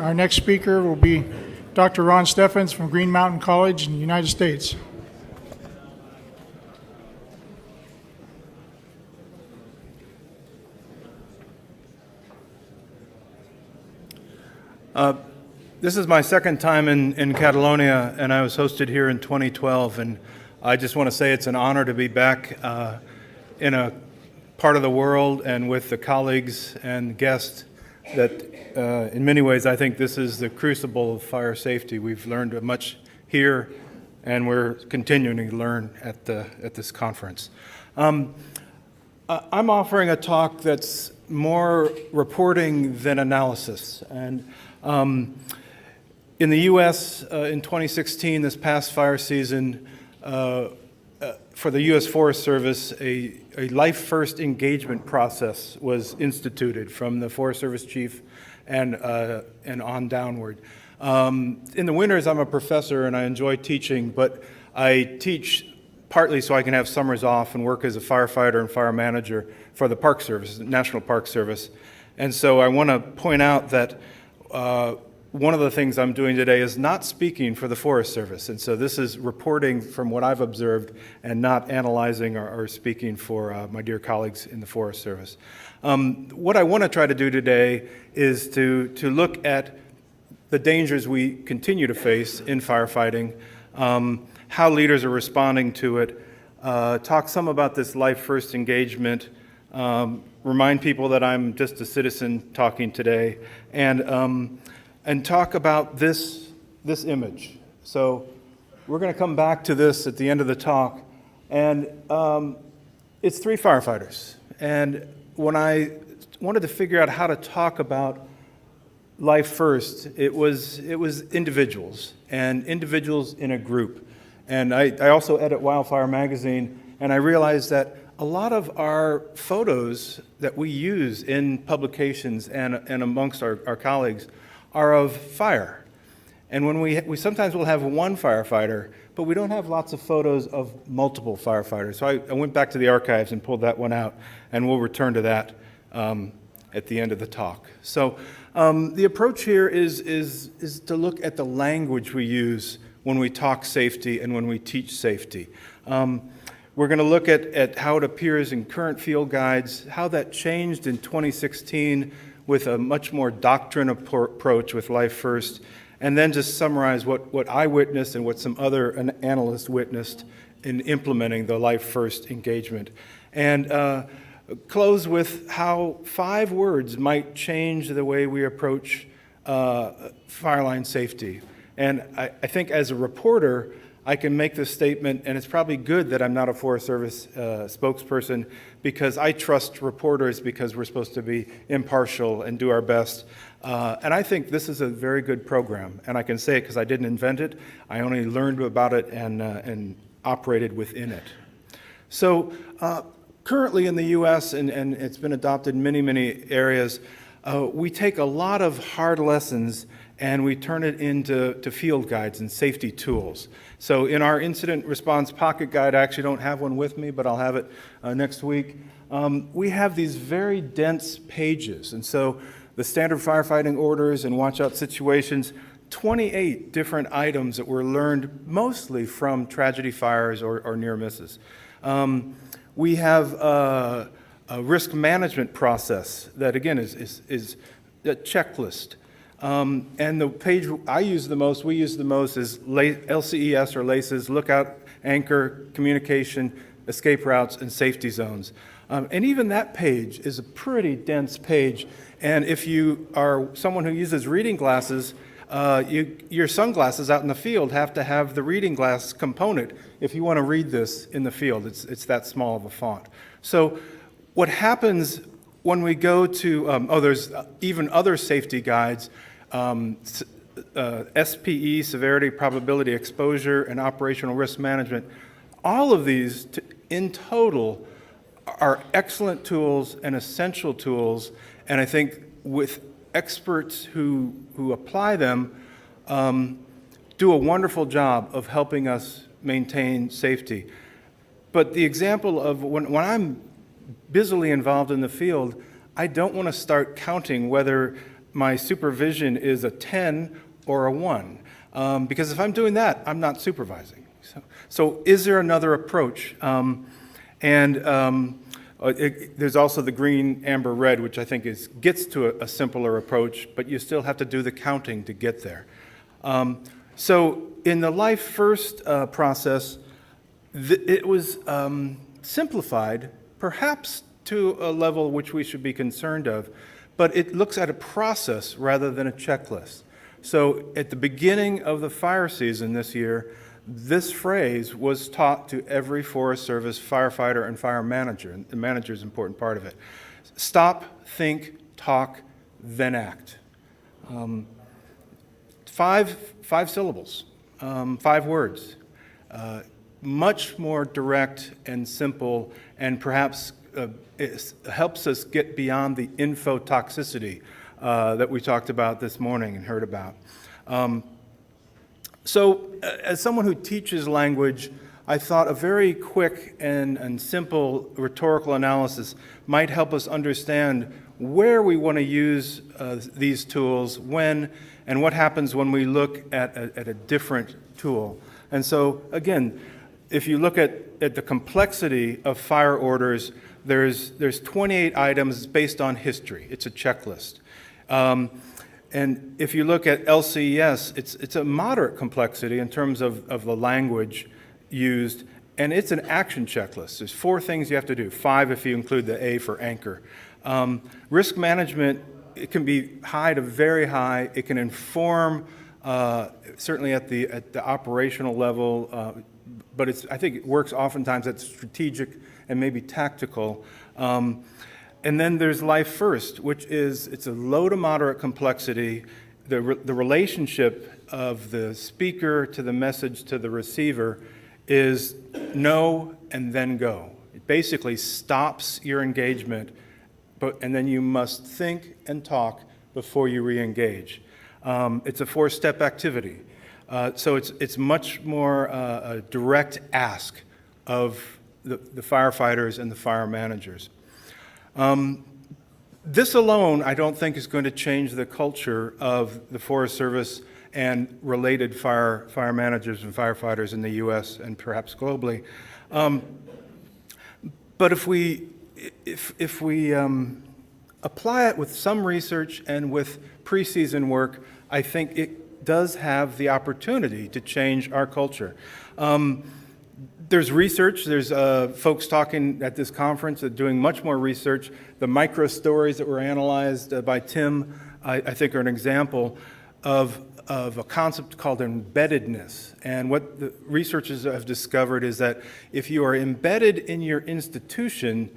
Our next speaker will be Dr. Ron Steffens from Green Mountain College in the United States. This is my second time in Catalonia, and I was hosted here in 2012, and I just want to say it's an honor to be back in a part of the world and with the colleagues and guests that in many ways I think this is the crucible of fire safety. We've learned much here, and we're continuing to learn at this conference. I'm offering a talk that's more reporting than analysis, and in the U.S. In 2016, this past fire season, for the U.S. Forest Service, a Life-Firts engagement process was instituted from the Forest Service chief and on downward. In the winters, I'm a professor and I enjoy teaching, but I teach partly so I can have summers off and work as a firefighter and fire manager for the Park Service, the National Park Service. And so I want to point out that one of the things I'm doing today is not speaking for the Forest Service. And so this is reporting from what I've observed and not analyzing or speaking for my dear colleagues in the Forest Service. What I want to try to do today is to look at the dangers we continue to face in firefighting, how leaders are responding to it, talk some about this Life-Firts engagement, remind people that I'm just a citizen talking today, and talk about this image. So we're going to come back to this at the end of the talk, and it's three firefighters. And when I wanted to figure out how to talk about Life-Firts, it was individuals, and individuals in a group. And I also edit Wildfire Magazine, and I realized that a lot of our photos that we use in publications and amongst our colleagues are of fire. And when we sometimes will have one firefighter, but we don't have lots of photos of multiple firefighters. So I went back to the archives and pulled that one out, and we'll return to that at the end of the talk. So the approach here is to look at the language we use when we talk safety and when we teach safety. We're going to look at how it appears in current field guides, how that changed in 2016 with a much more doctrine approach with Life-Firts, and then just summarize what I witnessed and what some other analysts witnessed in implementing the Life-Firts engagement. And close with how 5 words might change the way we approach fireline safety. And I think as a reporter, I can make this statement, and it's probably good that I'm not a Forest Service spokesperson, because I trust reporters because we're supposed to be impartial and do our best. And I think this is a very good program, and I can say it because I didn't invent it. I only learned about it and operated within it. So currently in the U.S., and it's been adopted in many, many areas, we take a lot of hard lessons and we turn it into field guides and safety tools. So in our incident response pocket guide, I actually don't have one with me, but I'll have it next week. We have these very dense pages. And so the standard firefighting orders and watch out situations, 28 different items that were learned mostly from tragedy fires or near misses. We have a risk management process that, again, is a checklist. And the page I use the most, we use the most, is LCES or LACES, lookout, anchor, communication, escape routes, and safety zones. And even that page is a pretty dense page. And if you are someone who uses reading glasses, your sunglasses out in the field have to have the reading glass component if you want to read this in the field. It's that small of a font. So what happens when we go to, there's even other safety guides, SPE, severity, probability, exposure, and operational risk management. All of these in total are excellent tools and essential tools, and I think with experts who apply them do a wonderful job of helping us maintain safety. But the example of when I'm busily involved in the field, I don't want to start counting whether my supervision is a 10 or a 1. Because if I'm doing that, I'm not supervising. So is there another approach? There's also the green, amber, red, which I think gets to a simpler approach, but you still have to do the counting to get there. So in the Life-First process, it was simplified, perhaps to a level which we should be concerned of, but it looks at a process rather than a checklist. So at the beginning of the fire season this year, this phrase was taught to every Forest Service firefighter and fire manager, and the manager is an important part of it. Stop, think, talk, then act. Five syllables, 5 words. Much more direct and simple, and perhaps it helps us get beyond the infotoxicity that we talked about this morning and heard about. So as someone who teaches language, I thought a very quick and simple rhetorical analysis might help us understand where we want to use these tools, when, and what happens when we look at a different tool. And so, again, if you look at the complexity of fire orders, there's 28 items based on history. It's a checklist. And if you look at LCES, it's a moderate complexity in terms of the language used, and it's an action checklist. There's 4 things you have to do, 5 if you include the A for anchor. Risk management, it can be high to very high. It can inform, certainly at the operational level, but I think it works oftentimes at strategic and maybe tactical. And then there's Life-First, which it's a low to moderate complexity. The relationship of the speaker to the message to the receiver is know and then go. It basically stops your engagement, and then you must think and talk before you re-engage. It's a 4-step activity. So it's much more a direct ask of the firefighters and the fire managers. This alone, I don't think, is going to change the culture of the Forest Service and related fire managers and firefighters in the U.S. and perhaps globally. But if we apply it with some research and with preseason work, I think it does have the opportunity to change our culture. There's research, there's folks talking at this conference doing much more research. The micro stories that were analyzed by Tim, I think, are an example of a concept called embeddedness. And what the researchers have discovered is that if you are embedded in your institution,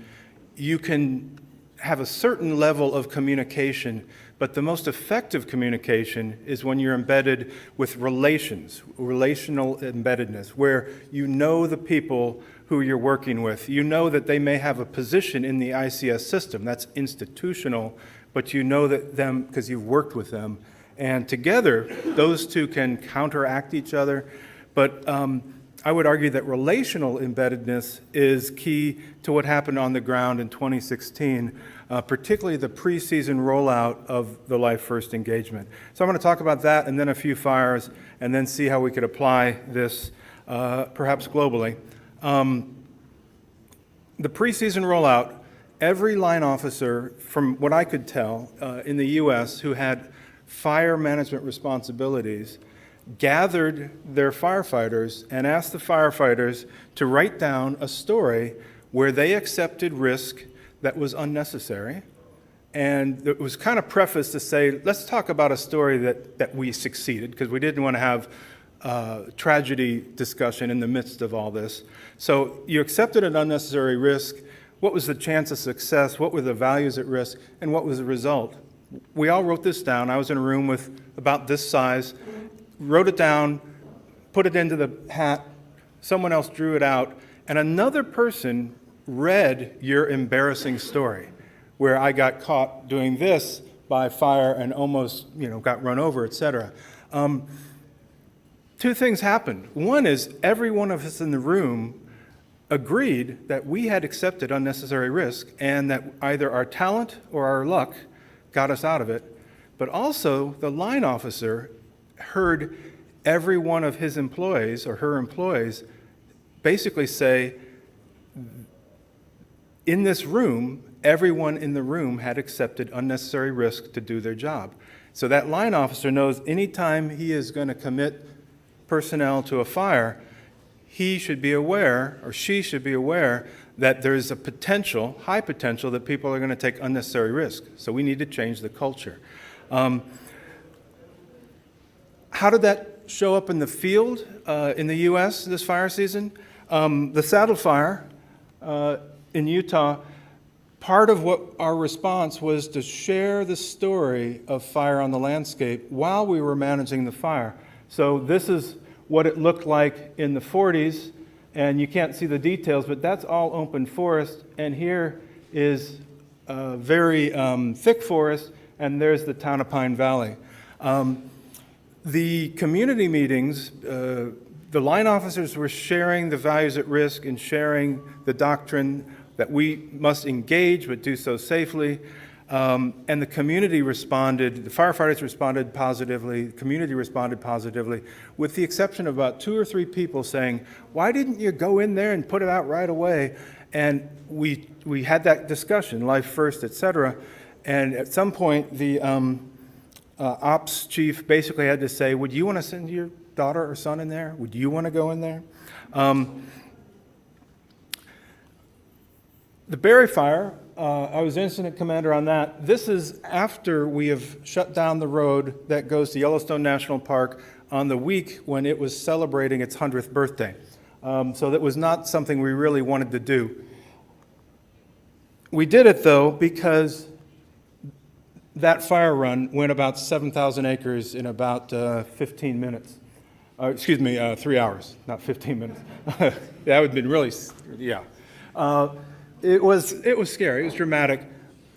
you can have a certain level of communication, but the most effective communication is when you're embedded with relational embeddedness, where you know the people who you're working with. You know that they may have a position in the ICS system. That's institutional, but you know that them because you've worked with them. And together, those two can counteract each other. But I would argue that relational embeddedness is key to what happened on the ground in 2016, particularly the preseason rollout of the Life-First engagement. So I'm going to talk about that and then a few fires, and then see how we could apply this perhaps globally. The preseason rollout, every line officer, from what I could tell, in the U.S. who had fire management responsibilities gathered their firefighters and asked the firefighters to write down a story where they accepted risk that was unnecessary. And it was kind of prefaced to say, let's talk about a story that we succeeded, because we didn't want to have tragedy discussion in the midst of all this. So you accepted an unnecessary risk. What was the chance of success? What were the values at risk? And what was the result? We all wrote this down. I was in a room with about this size, wrote it down, put it into the hat, someone else drew it out, and another person read your embarrassing story, where I got caught doing this by fire and almost, got run over, etc. 2 things happened. One is every one of us in the room agreed that we had accepted unnecessary risk and that either our talent or our luck got us out of it. but also the line officer heard every one of his employees or her employees basically say, in this room, everyone in the room had accepted unnecessary risk to do their job. So that line officer knows anytime he is going to commit personnel to a fire, he should be aware, or she should be aware, that there's a potential, high potential, that people are going to take unnecessary risk. So we need to change the culture. How did that show up in the field in the U.S. this fire season? The Saddle Fire in Utah, part of what our response was to share the story of fire on the landscape while we were managing the fire. So this is what it looked like in the 40s, and you can't see the details, but that's all open forest, and here is a very thick forest, and there's the town of Pine Valley. The community meetings, the line officers were sharing the values at risk and sharing the doctrine that we must engage but do so safely. And the community responded, the firefighters responded positively, the community responded positively, with the exception of about 2 or 3 people saying, why didn't you go in there and put it out right away? And we had that discussion, Life-Firts, et cetera. And at some point, the ops chief basically had to say, would you want to send your daughter or son in there? Would you want to go in there? The Berry Fire, I was incident commander on that. This is after we have shut down the road that goes to Yellowstone National Park on the week when it was celebrating its 100th birthday. So that was not something we really wanted to do. We did it, though, because that fire run went about 7,000 acres in about 15 minutes. 3 hours, not 15 minutes. That would have been really, yeah. It was scary, it was dramatic.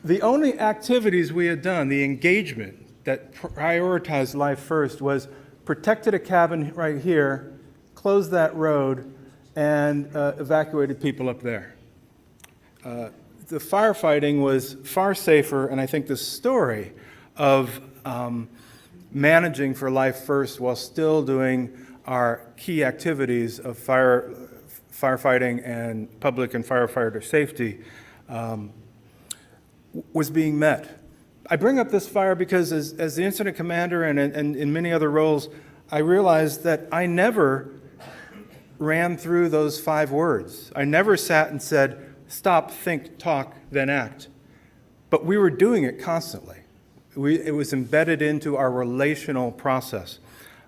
The only activities we had done, the engagement that prioritized life first, was protected a cabin right here, closed that road, and evacuated people up there. The firefighting was far safer, and I think the story of managing for life first while still doing our key activities of firefighting and public and firefighter safety was being met. I bring up this fire because as the incident commander and in many other roles, I realized that I never ran through those 5 words. I never sat and said, stop, think, talk, then act. But we were doing it constantly. It was embedded into our relational process.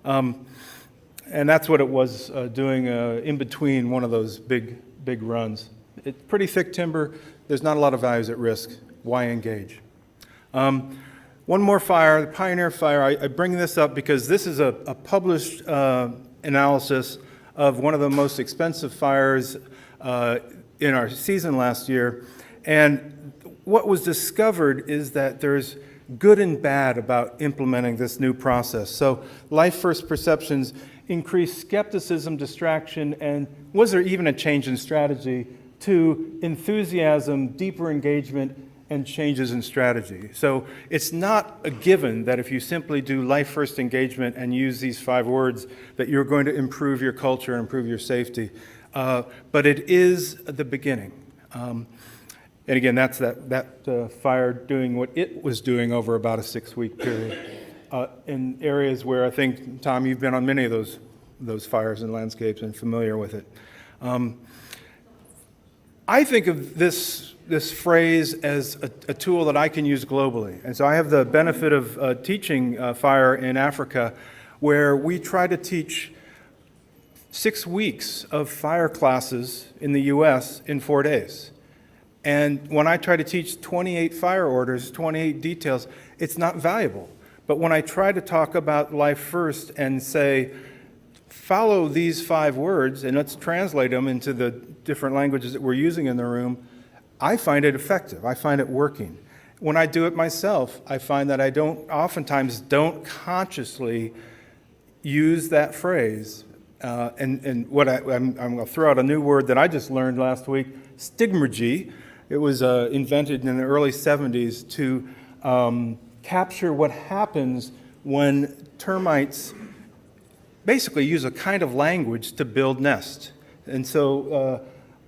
And that's what it was doing in between one of those big runs. It's pretty thick timber. There's not a lot of values at risk. Why engage? One more fire, the Pioneer Fire. I bring this up because this is a published analysis of one of the most expensive fires in our season last year. And what was discovered is that there's good and bad about implementing this new process. So life-first perceptions increased skepticism, distraction, and was there even a change in strategy, to enthusiasm, deeper engagement, and changes in strategy. So it's not a given that if you simply do life-first engagement and use these 5 words that you're going to improve your culture and improve your safety. But it is the beginning. And again, that's that fire doing what it was doing over about a 6-week period in areas where I think, Tom, you've been on many of those fires and landscapes and familiar with it. I think of this phrase as a tool that I can use globally. And so I have the benefit of teaching fire in Africa, where we try to teach 6 weeks of fire classes in the U.S. in 4 days. And when I try to teach 28 fire orders, 28 details, it's not valuable. But when I try to talk about life first and say, follow these 5 words and let's translate them into the different languages that we're using in the room, I find it effective. I find it working. When I do it myself, I find that I oftentimes don't consciously use that phrase. And what I'm going to throw out a new word that I just learned last week, stigmergy. It was invented in the early 70s to capture what happens when termites basically use a kind of language to build nests. And so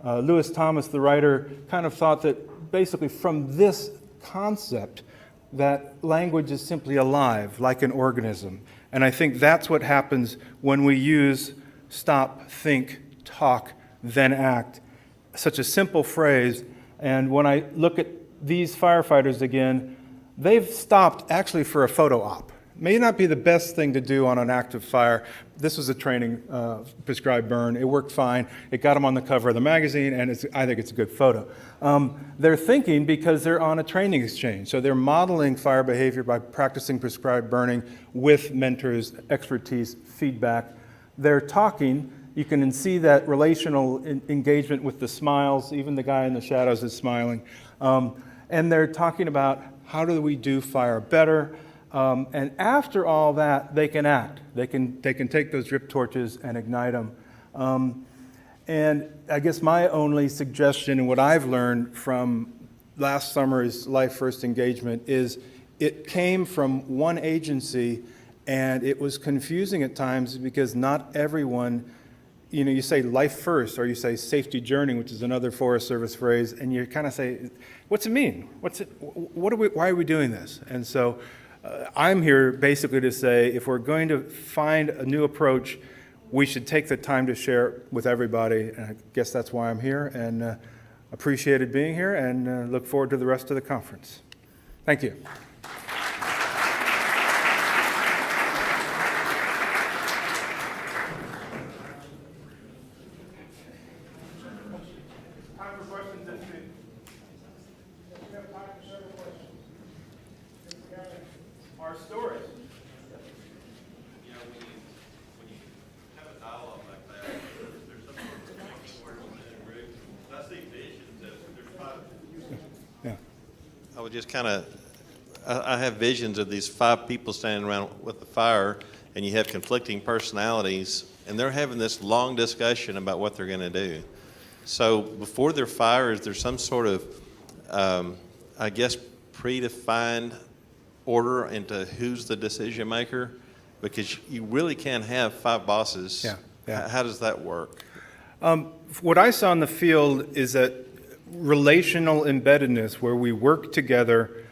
Lewis Thomas, the writer, kind of thought that basically from this concept that language is simply alive, like an organism. And I think that's what happens when we use stop, think, talk, then act. Such a simple phrase. And when I look at these firefighters again, they've stopped actually for a photo op. May not be the best thing to do on an active fire. This was a training prescribed burn. It worked fine. It got them on the cover of the magazine, and I think it's a good photo. They're thinking because they're on a training exchange. So they're modeling fire behavior by practicing prescribed burning with mentors, expertise, feedback. They're talking. You can see that relational engagement with the smiles. Even the guy in the shadows is smiling. And they're talking about how do we do fire better. And after all that, they can act. They can take those drip torches and ignite them. And I guess my only suggestion and what I've learned from last summer's Life-Firts engagement is it came from one agency, and it was confusing at times because not everyone, you say life first, or you say safety journey, which is another Forest Service phrase, and you kind of say, what's it mean? Why are we doing this? And so I'm here basically to say if we're going to find a new approach, we should take the time to share it with everybody. And I guess that's why I'm here, and appreciated being here, and look forward to the rest of the conference. Thank you. Time for questions this week. We have time for several questions. Our stories. When you have a dialogue like that, there's some sort of thinking where it's in a group. I see visions of there's five. Yeah. I would just kind of, I have visions of these five people standing around with the fire, and you have conflicting personalities, and they're having this long discussion about what they're going to do. So before their fire, is there some sort of, I guess, predefined order into who's the decision maker? Because you really can't have five bosses. Yeah. How does that work? What I saw in the field is that relational embeddedness, where we work together,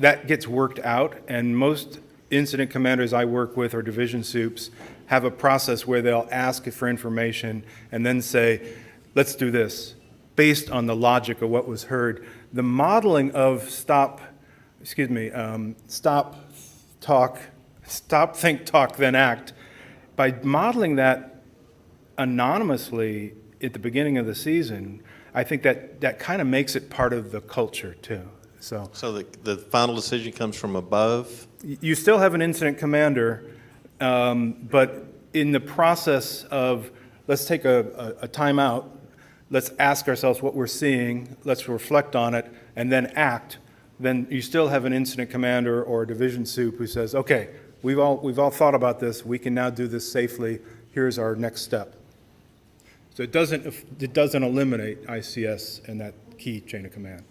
that gets worked out, and most incident commanders I work with or division soups have a process where they'll ask for information and then say, let's do this, based on the logic of what was heard. The modeling of stop, think, talk, then act, by modeling that anonymously at the beginning of the season, I think that kind of makes it part of the culture too. So the final decision comes from above? you still have an incident commander, but in the process of, let's take a time out, let's ask ourselves what we're seeing, let's reflect on it, and then act, then you still have an incident commander or a division soup who says, okay, we've all thought about this, we can now do this safely, here's our next step. So it doesn't eliminate ICS and that key chain of command.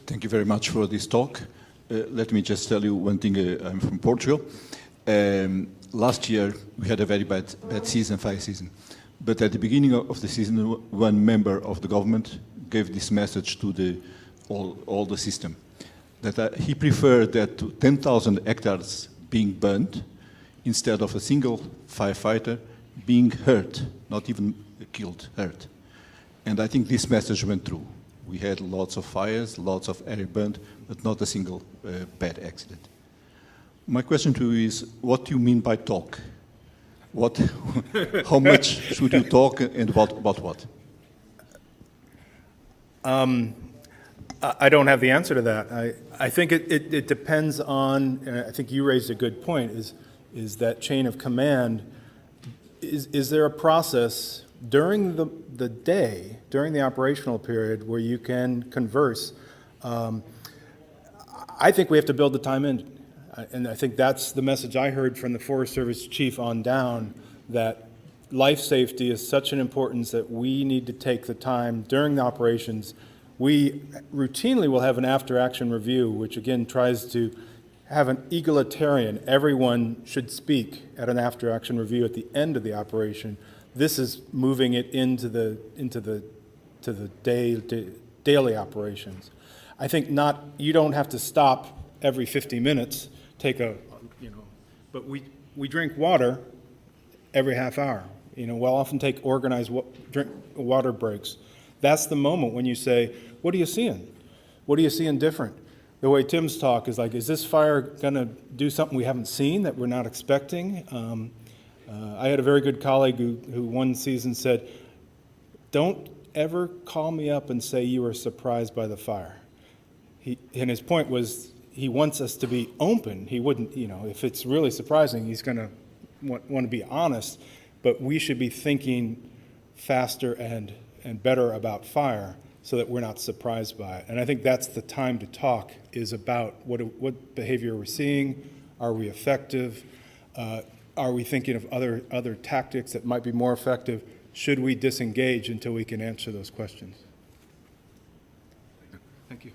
Thank you very much for this talk. Let me just tell you one thing. I'm from Portugal. Last year, we had a very bad season, fire season. But at the beginning of the season, one member of the government gave this message to all the system, that he preferred that 10,000 hectares being burned instead of a single firefighter being hurt, not even killed, hurt. And I think this message went through. We had lots of fires, lots of area burned, but not a single bad accident. My question to you is, what do you mean by talk? How much should you talk and about what? I don't have the answer to that. I think it depends on, and I think you raised a good point, is that chain of command. Is there a process during the day, during the operational period, where you can converse? I think we have to build the time in. And I think that's the message I heard from the Forest Service chief on down, that life safety is such an importance that we need to take the time during the operations. We routinely will have an after-action review, which again tries to have an egalitarian. Everyone should speak at an after-action review at the end of the operation. This is moving it into the daily operations. I think you don't have to stop every 50 minutes, but we drink water every half hour. We'll often take organized drink water breaks. That's the moment when you say, what are you seeing? What are you seeing different? The way Tim's talk is like, is this fire going to do something we haven't seen that we're not expecting? I had a very good colleague who one season said, don't ever call me up and say you were surprised by the fire. And his point was, he wants us to be open. He wouldn't, if it's really surprising, he's going to want to be honest, but we should be thinking faster and better about fire so that we're not surprised by it. And I think that's the time to talk, is about what behavior we're seeing. Are we effective? Are we thinking of other tactics that might be more effective? Should we disengage until we can answer those questions? Thank you.